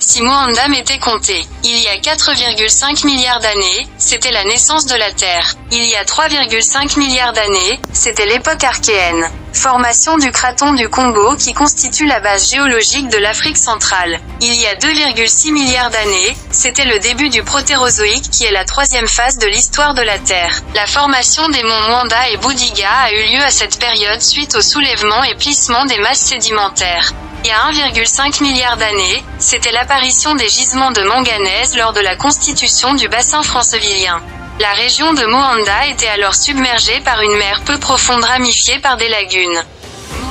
si Moanda m'était compté. Il y a 4,5 milliards d'années, c'était la naissance de la Terre. Il y a 3,5 milliards d'années, c'était l'époque archéenne. Formation du craton du Congo qui constitue la base géologique de l'Afrique centrale. Il y a 2,6 milliards d'années, c'était le début du Protérozoïque qui est la troisième phase de l'histoire de la Terre. La formation des monts Moanda et Boudiga a eu lieu à cette période suite au soulèvement et plissement des masses sédimentaires. Il y a 1,5 milliard d'années, c'était l'apparition des gisements de manganèse lors de la constitution du bassin francevillien. La région de Moanda était alors submergée par une mer peu profonde ramifiée par des lagunes.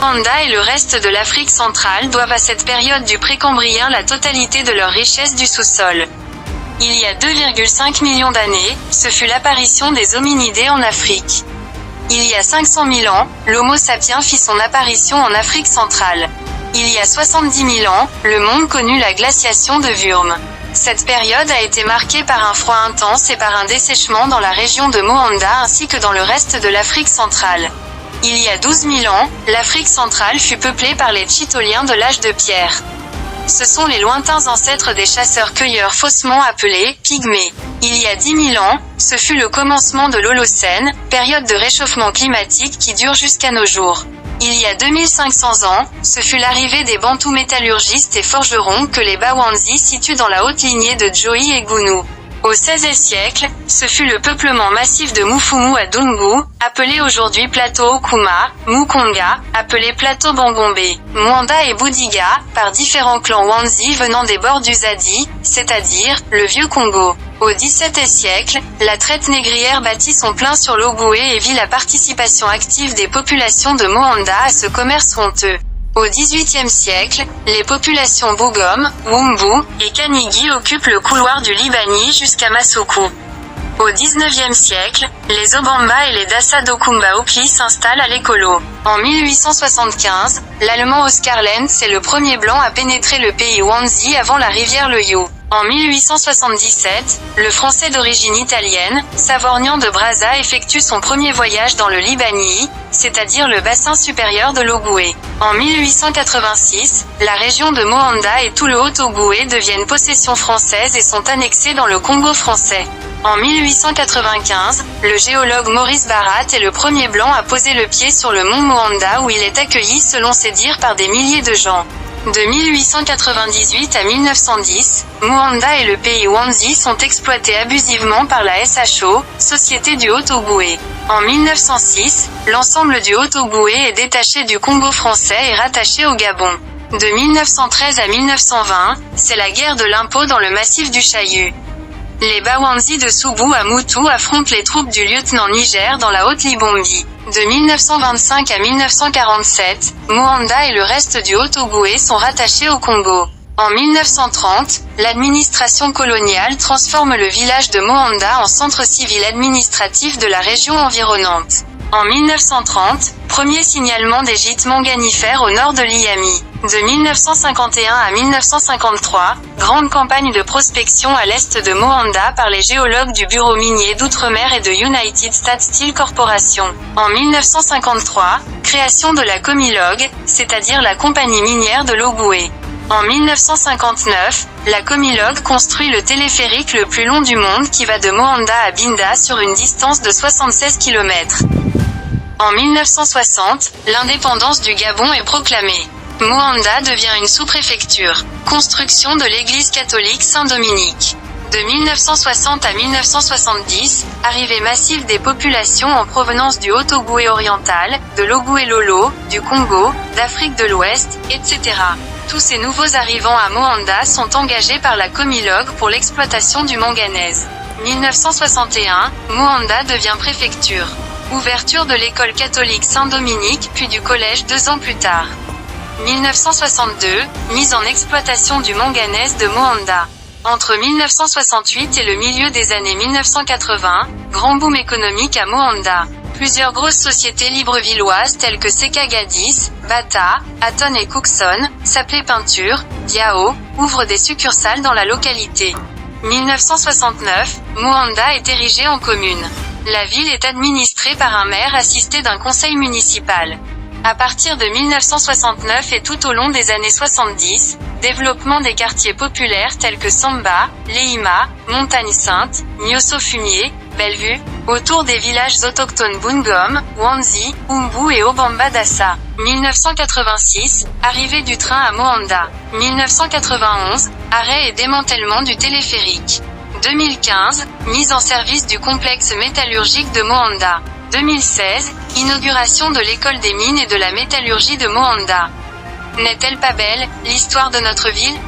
Moanda et le reste de l'Afrique centrale doivent à cette période du Précambrien la totalité de leur richesse du sous-sol. Il y a 2,5 millions d'années, ce fut l'apparition des hominidés en Afrique. Il y a 500 000 ans, l'Homo sapiens fit son apparition en Afrique centrale. Il y a 70 000 ans, le monde connut la glaciation de Wurm. Cette période a été marquée par un froid intense et par un dessèchement dans la région de Moanda ainsi que dans le reste de l'Afrique centrale. Il y a 12 000 ans, l'Afrique centrale fut peuplée par les Tchitoliens de l'âge de pierre. Ce sont les lointains ancêtres des chasseurs-cueilleurs faussement appelés pygmées. Il y a 10 000 ans, ce fut le commencement de l'Holocène, période de réchauffement climatique qui dure jusqu'à nos jours. Il y a 2500 ans, ce fut l'arrivée des Bantous métallurgistes et forgerons que les Bawanzi situent dans la haute lignée de Joyi et Gounou. Au XVIe siècle, ce fut le peuplement massif de Mufumu à Dungu, appelé aujourd'hui plateau Okuma, Mukonga, appelé plateau Bangombe, Moanda et Boudiga, par différents clans Wanzi venant des bords du Zadi, c'est-à-dire, le vieux Congo. Au XVIIe siècle, la traite négrière battit son plein sur l'Ogooué et vit la participation active des populations de Moanda à ce commerce honteux. Au XVIIIe siècle, les populations Bougom, Wumbu et Kanigi occupent le couloir du Libani jusqu'à Masuku. Au XIXe siècle, les Obamba et les Dassa d'Okumba Okli s'installent à l'Ekolo. En 1875, l'Allemand Oscar Lenz est le premier blanc à pénétrer le pays Wanzi avant la rivière le You. En 1877, le Français d'origine italienne, Savorgnan de Brazza effectue son premier voyage dans le Libani, c'est-à-dire le bassin supérieur de l'Ogooué. En 1886, la région de Moanda et tout le Haut-Ogooué deviennent possession française et sont annexés dans le Congo français. En 1895, le géologue Maurice Barat est le premier blanc à poser le pied sur le mont Moanda où il est accueilli selon ses dires par des milliers de gens. De 1898 à 1910, Moanda et le pays Wanzi sont exploités abusivement par la SHO, Société du Haut-Ogooué. En 1906, l'ensemble du Haut-Ogooué est détaché du Congo français et rattaché au Gabon. De 1913 à 1920, c'est la guerre de l'impôt dans le massif du Chaillu. Les Bawanzi de Soubou à Moutou affrontent les troupes du lieutenant Niger dans la Haute-Libombi. De 1925 à 1947, Moanda et le reste du Haut-Ogooué sont rattachés au Congo. En 1930, l'administration coloniale transforme le village de Moanda en centre civil administratif de la région environnante. En 1930, premier signalement des gîtes manganifères au nord de l'Iami. De 1951 à 1953, grande campagne de prospection à l'est de Moanda par les géologues du Bureau minier d'Outre-mer et de United States Steel Corporation. En 1953, création de la Comilog, c'est-à-dire la compagnie minière de l'Ogooué. En 1959, la Comilog construit le téléphérique le plus long du monde qui va de Moanda à Binda sur une distance de 76 km. En 1960, l'indépendance du Gabon est proclamée. Moanda devient une sous-préfecture. Construction de l'église catholique Saint-Dominique. De 1960 à 1970, arrivée massive des populations en provenance du Haut-Ogooué oriental, de l'Ogooué-Lolo, du Congo, d'Afrique de l'Ouest, etc. Tous ces nouveaux arrivants à Moanda sont engagés par la Comilog pour l'exploitation du manganèse. 1961, Moanda devient préfecture. Ouverture de l'école catholique Saint-Dominique puis du collège 2 ans plus tard. 1962, mise en exploitation du manganèse de Moanda. Entre 1968 et le milieu des années 1980, grand boom économique à Moanda. Plusieurs grosses sociétés librevilloises telles que Sekagadis, Bata, Hatton et Cookson, Saplé Peinture, Diao, ouvrent des succursales dans la localité. 1969, Moanda est érigée en commune. La ville est administrée par un maire assisté d'un conseil municipal. À partir de 1969 et tout au long des années 70, Développement des quartiers populaires tels que Samba, Leima, Montagne Sainte, Nyoso Fumier, Bellevue, autour des villages autochtones Bungom, Wanzi, Umbu et Obamba Dassa. 1986, arrivée du train à Moanda. 1991, arrêt et démantèlement du téléphérique. 2015, mise en service du complexe métallurgique de Moanda. 2016, inauguration de l'école des mines et de la métallurgie de Moanda. N'est-elle pas belle, l'histoire de notre ville ?